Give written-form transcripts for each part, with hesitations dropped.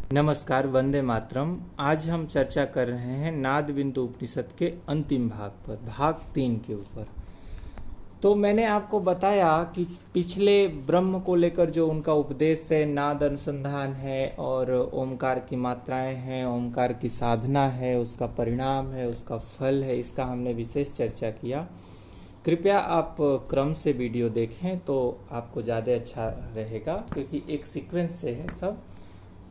नमस्कार, वंदे मातरम। आज हम चर्चा कर रहे हैं नाद बिंदु उपनिषद के अंतिम भाग पर, भाग 3 के ऊपर। तो मैंने आपको बताया कि पिछले ब्रह्म को लेकर जो उनका उपदेश है, नाद अनुसंधान है और ओमकार की मात्राएं हैं, ओमकार की साधना है, उसका परिणाम है, उसका फल है, इसका हमने विशेष चर्चा किया। कृपया आप क्रम से वीडियो देखें तो आपको ज़्यादा अच्छा रहेगा, क्योंकि एक सीक्वेंस से है सब।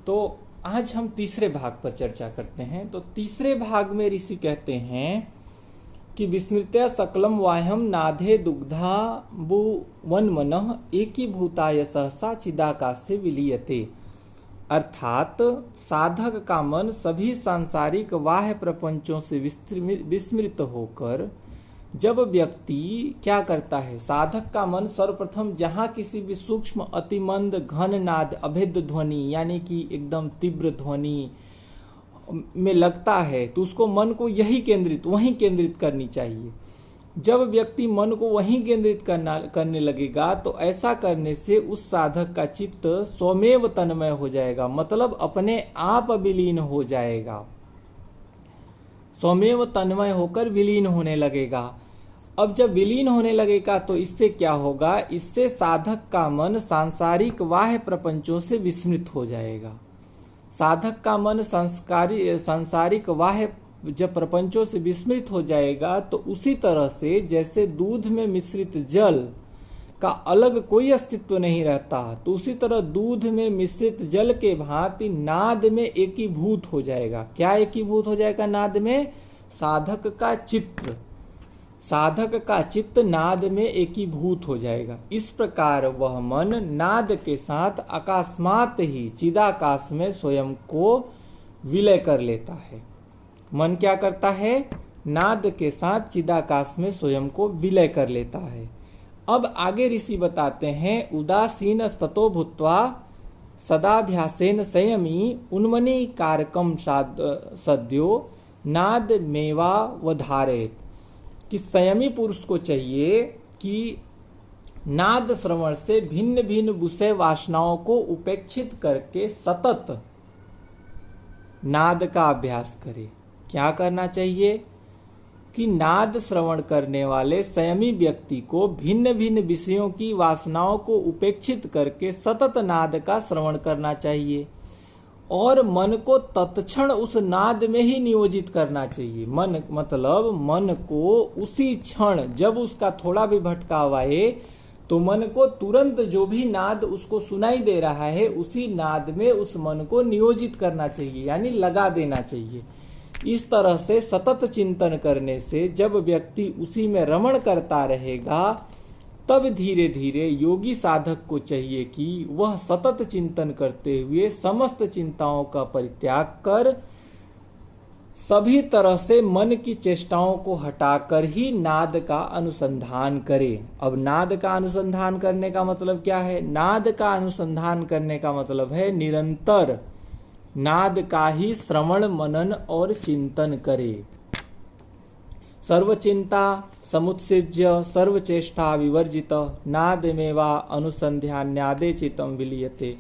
तो आज हम तीसरे भाग पर चर्चा करते हैं। तो तीसरे भाग में ऋषि कहते हैं कि विस्मृत्य सकलम वाह्यम नाधे दुग्धा वन मनः एकीभूताय सहसा चिदाकाशे विलीयते। अर्थात साधक का मन सभी सांसारिक बाह्य प्रपंचों से विस्मृत होकर जब व्यक्ति क्या करता है, साधक का मन सर्वप्रथम जहां किसी भी सूक्ष्म अतिमंद घन नाद अभेद्य ध्वनि यानी कि एकदम तीव्र ध्वनि में लगता है तो उसको मन को वहीं केंद्रित करनी चाहिए। जब व्यक्ति मन को वहीं केंद्रित करने लगेगा तो ऐसा करने से उस साधक का चित्त स्वमेव तन्मय हो जाएगा, मतलब अपने आप विलीन हो जाएगा, स्वमेव तन्मय होकर विलीन होने लगेगा। अब जब विलीन होने लगेगा तो इससे क्या होगा, इससे साधक का मन सांसारिक बाह्य प्रपंचों से विस्मृत हो जाएगा। साधक का मन सांसारिक बाह्य जब प्रपंचों से विस्मृत हो जाएगा तो उसी तरह से जैसे दूध में मिश्रित जल का अलग कोई अस्तित्व नहीं रहता, तो उसी तरह दूध में मिश्रित जल के भांति नाद में एकीभूत हो जाएगा। क्या एकीभूत हो जाएगा नाद में? साधक का चित्त नाद में एकीभूत हो जाएगा। इस प्रकार वह मन नाद के साथ अकस्मात ही चिदाकाश में स्वयं को विलय कर लेता है। मन क्या करता है? नाद के साथ चिदाकाश में स्वयं को विलय कर लेता है। अब आगे ऋषि बताते हैं, उदासीन स्ततो भूत्वा सदाभ्यासेन संयमी उन्मनी कारकम सद्यो नाद मेवा वधारेत। कि संयमी पुरुष को चाहिए कि नाद श्रवण से भिन्न भिन्न विषय वासनाओं को उपेक्षित करके सतत नाद का अभ्यास करे। क्या करना चाहिए कि नाद श्रवण करने वाले संयमी व्यक्ति को भिन्न भिन्न विषयों की वासनाओं को उपेक्षित करके सतत नाद का श्रवण करना चाहिए और मन को तत्क्षण उस नाद में ही नियोजित करना चाहिए। मन को उसी क्षण जब उसका थोड़ा भी भटकाव आए तो मन को तुरंत जो भी नाद उसको सुनाई दे रहा है उसी नाद में उस मन को नियोजित करना चाहिए, यानी लगा देना चाहिए। इस तरह से सतत चिंतन करने से जब व्यक्ति उसी में रमण करता रहेगा तब धीरे धीरे योगी साधक को चाहिए कि वह सतत चिंतन करते हुए समस्त चिंताओं का परित्याग कर सभी तरह से मन की चेष्टाओं को हटाकर ही नाद का अनुसंधान करे। अब नाद का अनुसंधान करने का मतलब क्या है? नाद का अनुसंधान करने का मतलब है निरंतर नाद का ही श्रवण मनन और चिंतन करे। सर्वचिंता समुत्सृज्य सर्वचेष्टा विवर्जित नादमेवा अनुसंध्यान्यादे चित्तम विलीयते।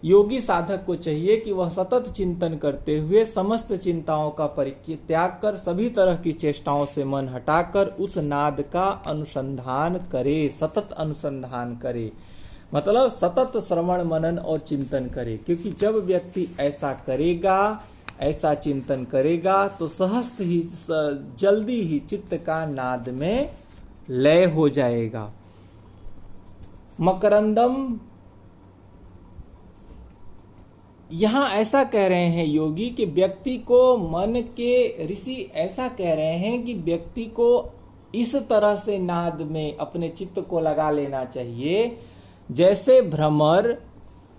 योगी साधक को चाहिए कि वह सतत चिंतन करते हुए समस्त चिंताओं का परित्याग कर सभी तरह की चेष्टाओं से मन हटाकर उस नाद का अनुसंधान करे, सतत अनुसंधान करे, मतलब सतत श्रवण मनन और चिंतन करे। क्योंकि जब व्यक्ति ऐसा करेगा, ऐसा चिंतन करेगा तो सहस्थ ही जल्दी ही चित्त का नाद में लय हो जाएगा। मकरंदम यहां ऐसा कह रहे हैं योगी कि व्यक्ति को मन के ऋषि ऐसा कह रहे हैं कि व्यक्ति को इस तरह से नाद में अपने चित्त को लगा लेना चाहिए जैसे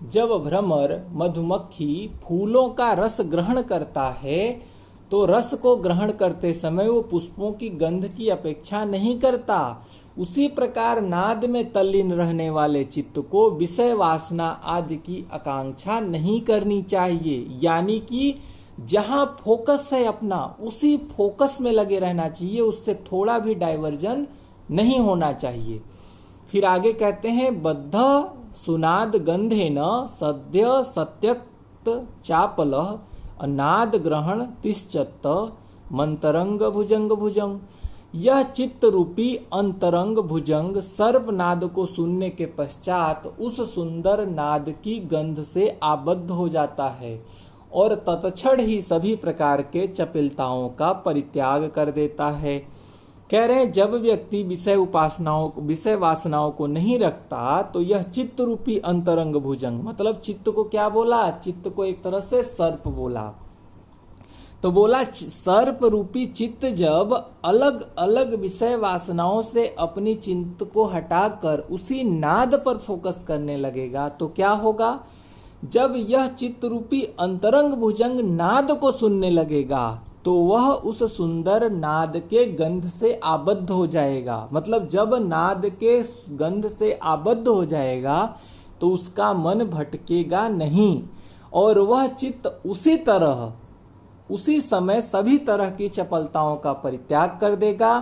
जब भ्रमर मधुमक्खी फूलों का रस ग्रहण करता है तो रस को ग्रहण करते समय वो पुष्पों की गंध की अपेक्षा नहीं करता। उसी प्रकार नाद में तल्लीन रहने वाले चित्त को विषय वासना आदि की आकांक्षा नहीं करनी चाहिए, यानी कि जहां फोकस है अपना उसी फोकस में लगे रहना चाहिए, उससे थोड़ा भी डाइवर्जन नहीं होना चाहिए। फिर आगे कहते हैं, बद्ध सुनाद गंधे न सद्य सत्य चित्त चापलः नाद ग्रहण तिश्चत्त मंतरंग भुजंग भुजंग। यह चित्त रूपी अंतरंग भुजंग सर्पनाद को सुनने के पश्चात उस सुंदर नाद की गंध से आबद्ध हो जाता है और तत्क्षण ही सभी प्रकार के चपिलताओं का परित्याग कर देता है। कह रहे हैं जब व्यक्ति विषय वासनाओं को नहीं रखता तो यह चित्त रूपी अंतरंग भुजंग, मतलब चित्त को क्या बोला, चित्त को एक तरह से सर्प बोला। तो बोला सर्प रूपी चित्त जब अलग अलग विषय वासनाओं से अपनी चित्त को हटाकर उसी नाद पर फोकस करने लगेगा तो क्या होगा, जब यह चित्त रूपी अंतरंग भुजंग नाद को सुनने लगेगा तो वह उस सुंदर नाद के गंध से आबद्ध हो जाएगा। मतलब जब नाद के गंध से आबद्ध हो जाएगा तो उसका मन भटकेगा नहीं और वह चित्त उसी समय सभी तरह की चपलताओं का परित्याग कर देगा।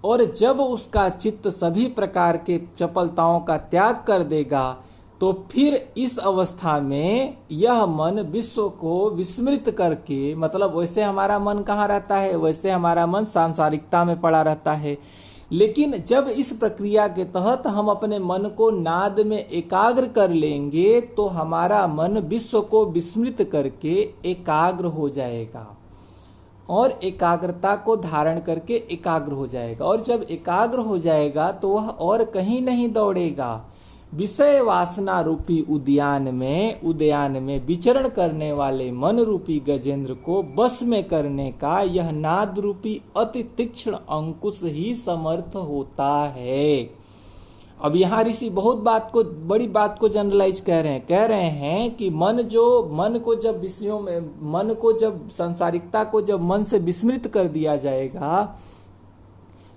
और जब उसका चित्त सभी प्रकार के चपलताओं का त्याग कर देगा तो फिर इस अवस्था में यह मन विश्व को विस्मृत करके, मतलब वैसे हमारा मन कहाँ रहता है, वैसे हमारा मन सांसारिकता में पड़ा रहता है। लेकिन जब इस प्रक्रिया के तहत हम अपने मन को नाद में एकाग्र कर लेंगे तो हमारा मन विश्व को विस्मृत करके एकाग्र हो जाएगा और एकाग्रता को धारण करके एकाग्र हो जाएगा। और जब एकाग्र हो जाएगा तो वह और कहीं नहीं दौड़ेगा, विषय वासना रूपी उद्यान में विचरण करने वाले मन रूपी गजेंद्र को बस में करने का यह नाद रूपी अति तीक्ष्ण अंकुश ही समर्थ होता है। अब यहाँ ऋषि बड़ी बात को जनरलाइज कह रहे हैं कि मन को जब संसारिकता को जब मन से विस्मृत कर दिया जाएगा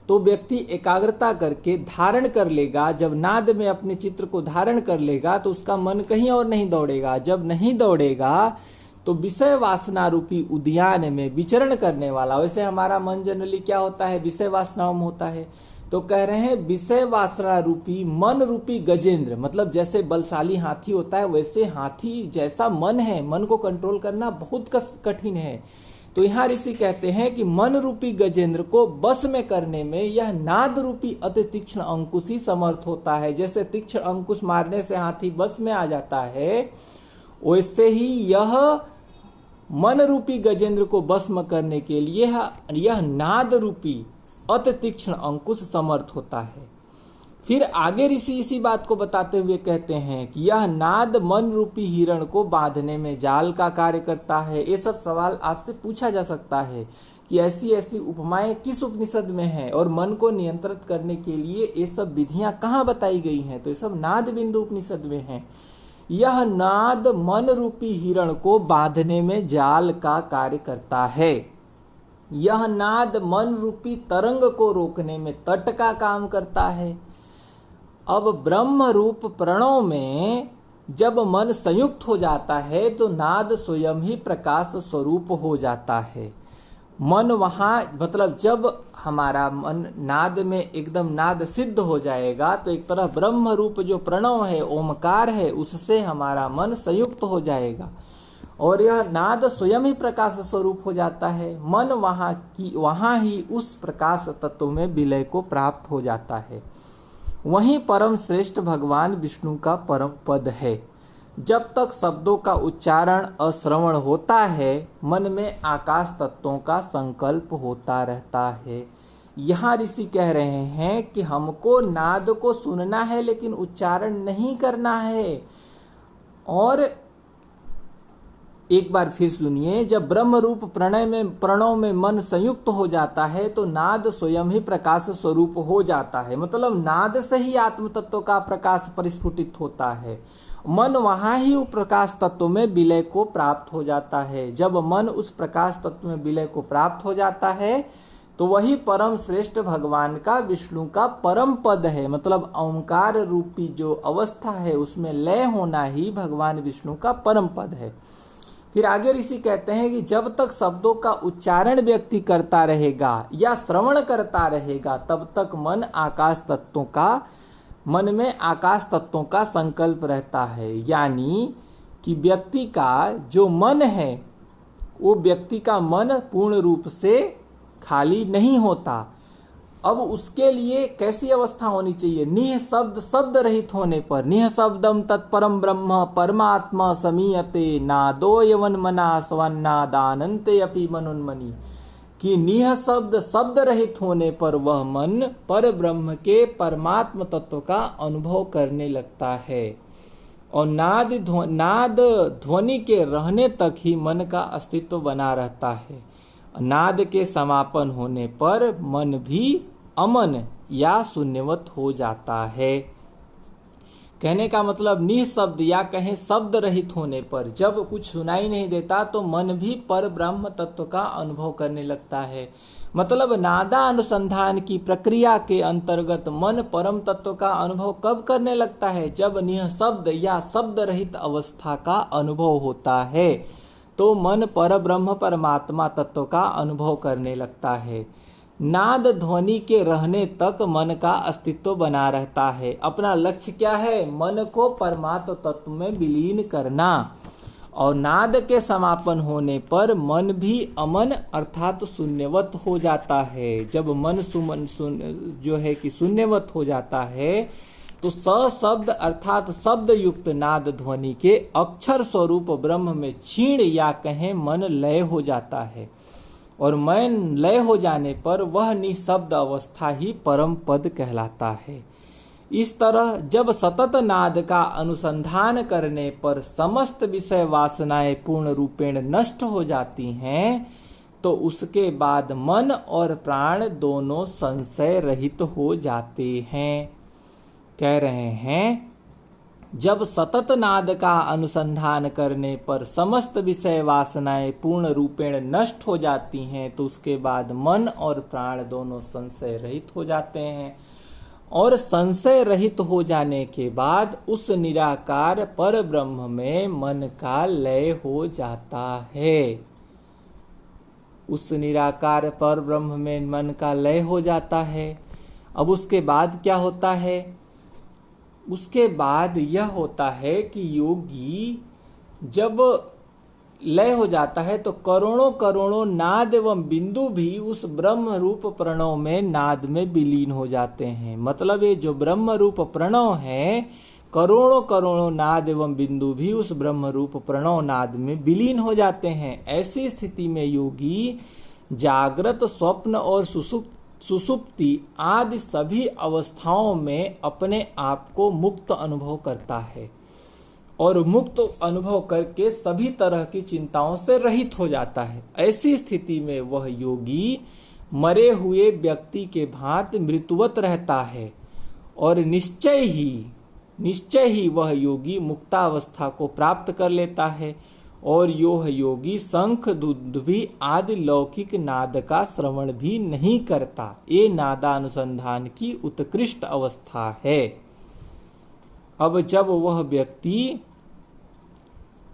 तो व्यक्ति एकाग्रता करके धारण कर लेगा। जब नाद में अपने चित्र को धारण कर लेगा तो उसका मन कहीं और नहीं दौड़ेगा। जब नहीं दौड़ेगा तो विषय वासना रूपी उद्यान में विचरण करने वाला, वैसे हमारा मन जनरली क्या होता है, विषय वासनाओं में होता है। तो कह रहे हैं विषय वासना रूपी मन रूपी गजेंद्र, मतलब जैसे बलशाली हाथी होता है वैसे हाथी जैसा मन है, मन को कंट्रोल करना बहुत कठिन है। तो यहाँ ऋषि कहते हैं कि मन रूपी गजेंद्र को बस में करने में यह नाद रूपी अति तीक्ष्ण अंकुश ही समर्थ होता है। जैसे तीक्ष्ण अंकुश मारने से हाथी बस में आ जाता है, वैसे ही यह मन रूपी गजेंद्र को भस्म करने के लिए यह नाद रूपी अति तीक्ष्ण अंकुश समर्थ होता है। फिर आगे ऋषि इसी बात को बताते हुए कहते हैं कि यह नाद मन रूपी हिरण को बांधने में जाल का कार्य करता है। ये सब सवाल आपसे पूछा जा सकता है कि ऐसी ऐसी उपमाएं किस उपनिषद में है और मन को नियंत्रित करने के लिए ये सब विधियां कहाँ बताई गई हैं। तो ये सब नाद बिंदु उपनिषद में है। यह नाद मन रूपी हिरण को बांधने में जाल का कार्य करता है। यह नाद मन रूपी तरंग को रोकने में तट का काम करता है। अब ब्रह्म रूप प्रणव में जब मन संयुक्त हो जाता है तो नाद स्वयं ही प्रकाश स्वरूप हो जाता है। मन वहां, मतलब जब हमारा मन नाद में एकदम नाद सिद्ध हो जाएगा तो एक तरह ब्रह्म रूप जो प्रणव है, ओमकार है, उससे हमारा मन संयुक्त हो जाएगा और यह नाद स्वयं ही प्रकाश स्वरूप हो जाता है। मन वहां ही उस प्रकाश तत्व में विलय को प्राप्त हो जाता है। वहीं परम श्रेष्ठ भगवान विष्णु का परम पद है। जब तक शब्दों का उच्चारण अश्रवण होता है, मन में आकाश तत्वों का संकल्प होता रहता है। यहाँ ऋषि कह रहे हैं कि हमको नाद को सुनना है लेकिन उच्चारण नहीं करना है। और एक बार फिर सुनिए, जब ब्रह्म रूप प्रणव में मन संयुक्त हो जाता है तो नाद स्वयं ही प्रकाश स्वरूप हो जाता है। मतलब नाद से ही आत्म तत्व का प्रकाश परिस्फुटित होता है। मन वहां ही उस प्रकाश तत्व में विलय को प्राप्त हो जाता है। जब मन उस प्रकाश तत्व में विलय को प्राप्त हो जाता है तो वही परम श्रेष्ठ भगवान का, विष्णु का परम पद है। मतलब ओंकार रूपी जो अवस्था है उसमें लय होना ही भगवान विष्णु का परम पद है। फिर आगे ऋषि कहते हैं कि जब तक शब्दों का उच्चारण व्यक्ति करता रहेगा या श्रवण करता रहेगा तब तक मन में आकाश तत्वों का संकल्प रहता है। यानी कि व्यक्ति का जो मन है वो व्यक्ति का मन पूर्ण रूप से खाली नहीं होता। अब उसके लिए कैसी अवस्था होनी चाहिए? निः शब्द शब्द रहित होने पर, निः शब्दम तत्परम ब्रह्म परमात्मा समीयते नादो यवन मना स्वन्नादानंते अपि मनुन्मनि, कि निः शब्द शब्द रहित होने पर वह मन पर ब्रह्म के परमात्म तत्व का अनुभव करने लगता है। और नाद ध्वनि के रहने तक ही मन का अस्तित्व बना रहता है। नाद के समापन होने पर मन भी अमन या शून्यवत हो जाता है। कहने का मतलब निःशब्द या कहें शब्द रहित होने पर, जब कुछ सुनाई नहीं देता तो मन भी पर ब्रह्म तत्व का अनुभव करने लगता है। मतलब नादा अनुसंधान की प्रक्रिया के अंतर्गत मन परम तत्व का अनुभव कब करने लगता है? जब निःशब्द या शब्द रहित अवस्था का अनुभव होता है तो मन पर ब्रह्म परमात्मा तत्व का अनुभव करने लगता है। नाद ध्वनि के रहने तक मन का अस्तित्व बना रहता है। अपना लक्ष्य क्या है? मन को परमात्म तत्व में विलीन करना। और नाद के समापन होने पर मन भी अमन अर्थात शून्यवत हो जाता है। जब मन जो है कि शून्यवत हो जाता है तो सशब्द अर्थात शब्द युक्त नाद ध्वनि के अक्षर स्वरूप ब्रह्म में क्षीण या कहें मन लय हो जाता है। और मन लय हो जाने पर वह निःशब्द अवस्था ही परम पद कहलाता है। इस तरह जब सतत नाद का अनुसंधान करने पर समस्त विषय वासनाएं पूर्ण रूपेण नष्ट हो जाती हैं तो उसके बाद मन और प्राण दोनों संशय रहित हो जाते हैं। कह रहे हैं जब सतत नाद का अनुसंधान करने पर समस्त विषय वासनाएं पूर्ण रूपेण नष्ट हो जाती हैं तो उसके बाद मन और प्राण दोनों संशय रहित हो जाते हैं। और संशय रहित हो जाने के बाद उस निराकार पर ब्रह्म में मन का लय हो जाता है। उस निराकार पर ब्रह्म में मन का लय हो जाता है। अब उसके बाद क्या होता है? उसके बाद यह होता है कि योगी जब लय हो जाता है तो करोड़ों करोड़ों नाद एवं बिंदु भी उस ब्रह्म रूप प्रणव में नाद में विलीन हो जाते हैं। मतलब ये जो ब्रह्म रूप प्रणव है, करोड़ों करोड़ों नाद एवं बिंदु भी उस ब्रह्म रूप प्रणव नाद में विलीन हो जाते हैं। ऐसी स्थिति में योगी जागृत, स्वप्न और सुसुप्ति आदि सभी अवस्थाओं में अपने आप को मुक्त अनुभव करता है और मुक्त अनुभव करके सभी तरह की चिंताओं से रहित हो जाता है। ऐसी स्थिति में वह योगी मरे हुए व्यक्ति के भांति मृत्युवत रहता है और निश्चय ही वह योगी मुक्तावस्था को प्राप्त कर लेता है। और यह योगी शंख दुंदुभि आदि लौकिक नाद का श्रवण भी नहीं करता। ये नादानुसंधान की उत्कृष्ट अवस्था है। अब जब वह व्यक्ति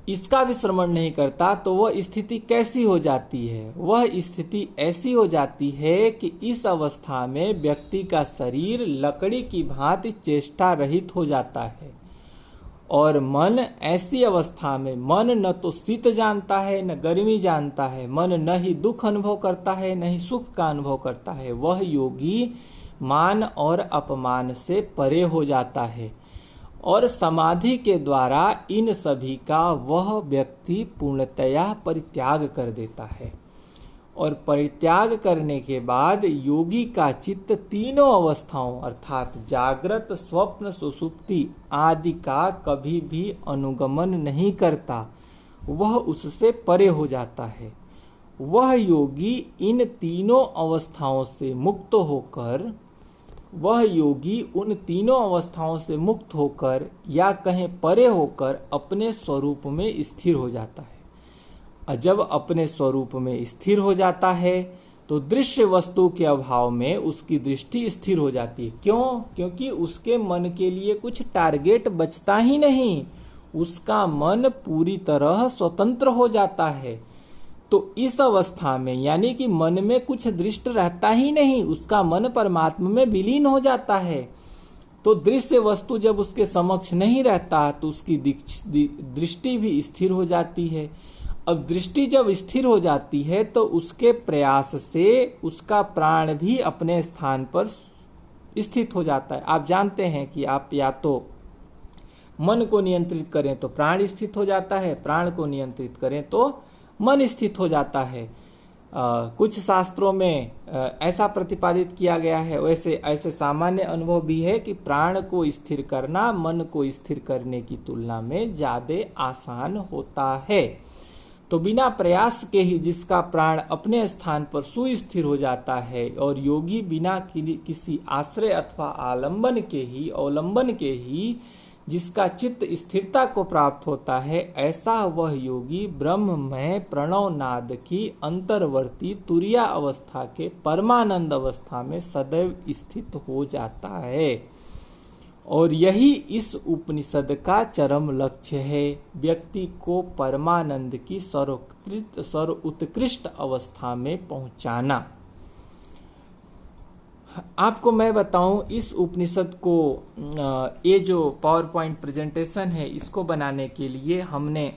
इसका भी श्रवण नहीं करता तो वह स्थिति कैसी हो जाती है? वह स्थिति ऐसी हो जाती है कि इस अवस्था में व्यक्ति का शरीर लकड़ी की भांति चेष्टा रहित हो जाता है। और मन ऐसी अवस्था में मन न तो शीत जानता है न गर्मी जानता है। मन न ही दुख अनुभव करता है न ही सुख का अनुभव करता है। वह योगी मान और अपमान से परे हो जाता है और समाधि के द्वारा इन सभी का वह व्यक्ति पूर्णतया परित्याग कर देता है। और परित्याग करने के बाद योगी का चित्त तीनों अवस्थाओं अर्थात जागृत, स्वप्न, सुषुप्ति आदि का कभी भी अनुगमन नहीं करता। वह उससे परे हो जाता है। वह योगी इन तीनों अवस्थाओं से मुक्त होकर या कहें परे होकर अपने स्वरूप में स्थिर हो जाता है। जब अपने स्वरूप में स्थिर हो जाता है तो दृश्य वस्तु के अभाव में उसकी दृष्टि स्थिर हो जाती है। क्यों? क्योंकि उसके मन के लिए कुछ टारगेट बचता ही नहीं। उसका मन पूरी तरह स्वतंत्र हो जाता है। तो इस अवस्था में यानी कि मन में कुछ दृष्ट रहता ही नहीं, उसका मन परमात्मा में विलीन हो जाता है। तो दृश्य वस्तु जब उसके समक्ष नहीं रहता तो उसकी दृष्टि भी स्थिर हो जाती है। अब दृष्टि जब स्थिर हो जाती है तो उसके प्रयास से उसका प्राण भी अपने स्थान पर स्थित हो जाता है। आप जानते हैं कि आप या तो मन को नियंत्रित करें तो प्राण स्थित हो जाता है, प्राण को नियंत्रित करें तो मन स्थित हो जाता है। कुछ शास्त्रों में ऐसा प्रतिपादित किया गया है, वैसे ऐसे सामान्य अनुभव भी है कि प्राण को स्थिर करना मन को स्थिर करने की तुलना में ज्यादा आसान होता है। तो बिना प्रयास के ही जिसका प्राण अपने स्थान पर सुस्थिर हो जाता है और योगी बिना किसी आश्रय अथवा अवलंबन के ही जिसका चित्त स्थिरता को प्राप्त होता है, ऐसा वह योगी ब्रह्ममय प्रणव नाद की अंतर्वर्ती तुरीया अवस्था के परमानंद अवस्था में सदैव स्थित हो जाता है। और यही इस उपनिषद का चरम लक्ष्य है, व्यक्ति को परमानंद की सर्वोत्कृष्ट अवस्था में पहुंचाना। आपको मैं बताऊं, इस उपनिषद को ये जो पावर पॉइंट प्रेजेंटेशन है इसको बनाने के लिए हमने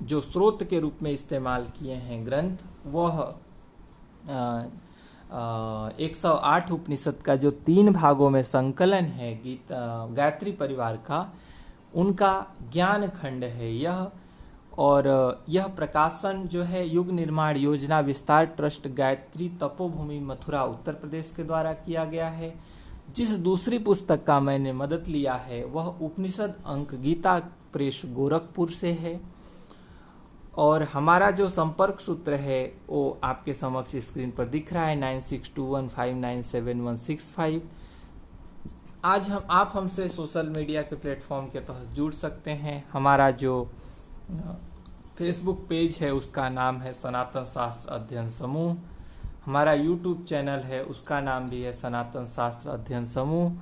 जो स्रोत के रूप में इस्तेमाल किए हैं ग्रंथ, वह 108 उपनिषद का जो 3 भागों में संकलन है गायत्री परिवार का, उनका ज्ञान खंड है यह। और यह प्रकाशन जो है युग निर्माण योजना विस्तार ट्रस्ट गायत्री तपोभूमि मथुरा उत्तर प्रदेश के द्वारा किया गया है। जिस दूसरी पुस्तक का मैंने मदद लिया है वह उपनिषद अंक गीता प्रेस गोरखपुर से है। और हमारा जो संपर्क सूत्र है वो आपके समक्ष स्क्रीन पर दिख रहा है 9621597165। आज आप हमसे सोशल मीडिया के प्लेटफॉर्म के तहत जुड़ सकते हैं। हमारा जो फेसबुक पेज है उसका नाम है सनातन शास्त्र अध्ययन समूह। हमारा यूट्यूब चैनल है उसका नाम भी है सनातन शास्त्र अध्ययन समूह।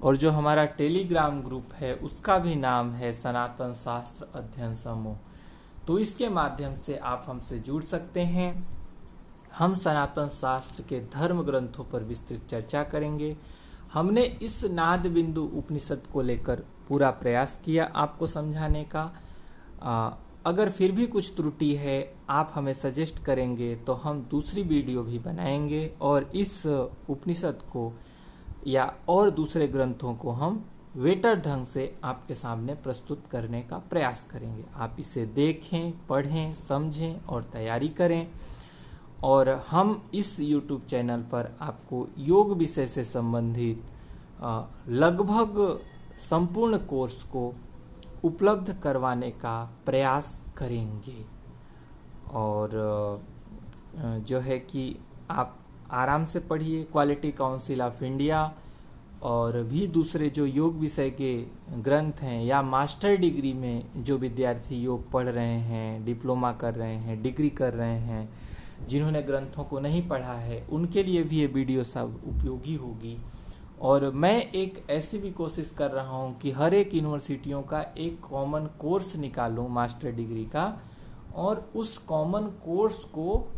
और जो हमारा टेलीग्राम ग्रुप है उसका भी नाम है सनातन शास्त्र अध्ययन समूह। तो इसके माध्यम से आप हमसे जुड़ सकते हैं। हम सनातन शास्त्र के धर्म ग्रंथों पर विस्तृत चर्चा करेंगे। हमने इस नाद बिंदु उपनिषद को लेकर पूरा प्रयास किया आपको समझाने का। अगर फिर भी कुछ त्रुटि है आप हमें सजेस्ट करेंगे तो हम दूसरी वीडियो भी बनाएंगे और इस उपनिषद को या और दूसरे ग्रंथों को हम बेटर ढंग से आपके सामने प्रस्तुत करने का प्रयास करेंगे। आप इसे देखें, पढ़ें, समझें और तैयारी करें। और हम इस YouTube चैनल पर आपको योग विषय से संबंधित लगभग संपूर्ण कोर्स को उपलब्ध करवाने का प्रयास करेंगे। और जो है कि आप आराम से पढ़िए। क्वालिटी काउंसिल ऑफ इंडिया और भी दूसरे जो योग विषय के ग्रंथ हैं या मास्टर डिग्री में जो विद्यार्थी योग पढ़ रहे हैं, डिप्लोमा कर रहे हैं, डिग्री कर रहे हैं, जिन्होंने ग्रंथों को नहीं पढ़ा है, उनके लिए भी ये वीडियो सब उपयोगी होगी। और मैं एक ऐसी भी कोशिश कर रहा हूँ कि हर एक यूनिवर्सिटियों का एक कॉमन कोर्स निकालूं मास्टर डिग्री का, और उस कॉमन कोर्स को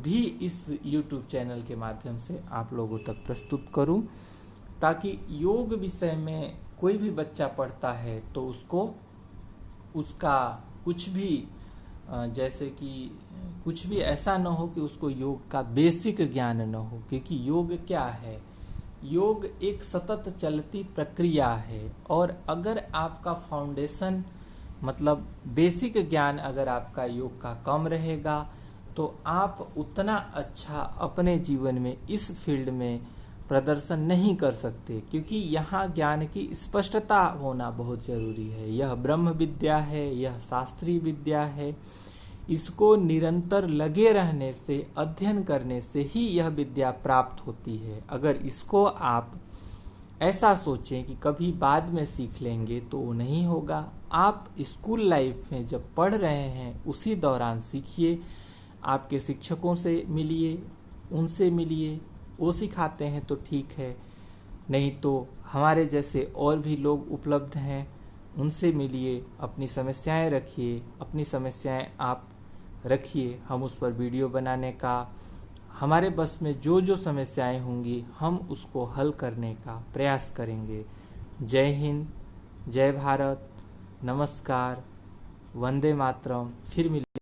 भी इस YouTube चैनल के माध्यम से आप लोगों तक प्रस्तुत करूं, ताकि योग विषय में कोई भी बच्चा पढ़ता है तो उसको उसका कुछ भी जैसे कि कुछ भी ऐसा न हो कि उसको योग का बेसिक ज्ञान न हो। क्योंकि योग क्या है, योग एक सतत चलती प्रक्रिया है। और अगर आपका फाउंडेशन मतलब बेसिक ज्ञान अगर आपका योग का कम रहेगा तो आप उतना अच्छा अपने जीवन में इस फील्ड में प्रदर्शन नहीं कर सकते। क्योंकि यहाँ ज्ञान की स्पष्टता होना बहुत जरूरी है। यह ब्रह्म विद्या है, यह शास्त्रीय विद्या है। इसको निरंतर लगे रहने से, अध्ययन करने से ही यह विद्या प्राप्त होती है। अगर इसको आप ऐसा सोचें कि कभी बाद में सीख लेंगे तो वो नहीं होगा। आप स्कूल लाइफ में जब पढ़ रहे हैं उसी दौरान सीखिए। आपके शिक्षकों से मिलिए, उनसे मिलिए, वो सिखाते हैं तो ठीक है, नहीं तो हमारे जैसे और भी लोग उपलब्ध हैं, उनसे मिलिए, अपनी समस्याएं रखिए, अपनी समस्याएं आप रखिए। हम उस पर वीडियो बनाने का, हमारे बस में जो जो समस्याएं होंगी हम उसको हल करने का प्रयास करेंगे। जय हिंद, जय भारत, नमस्कार, वंदे मातरम। फिर मिलेंगे।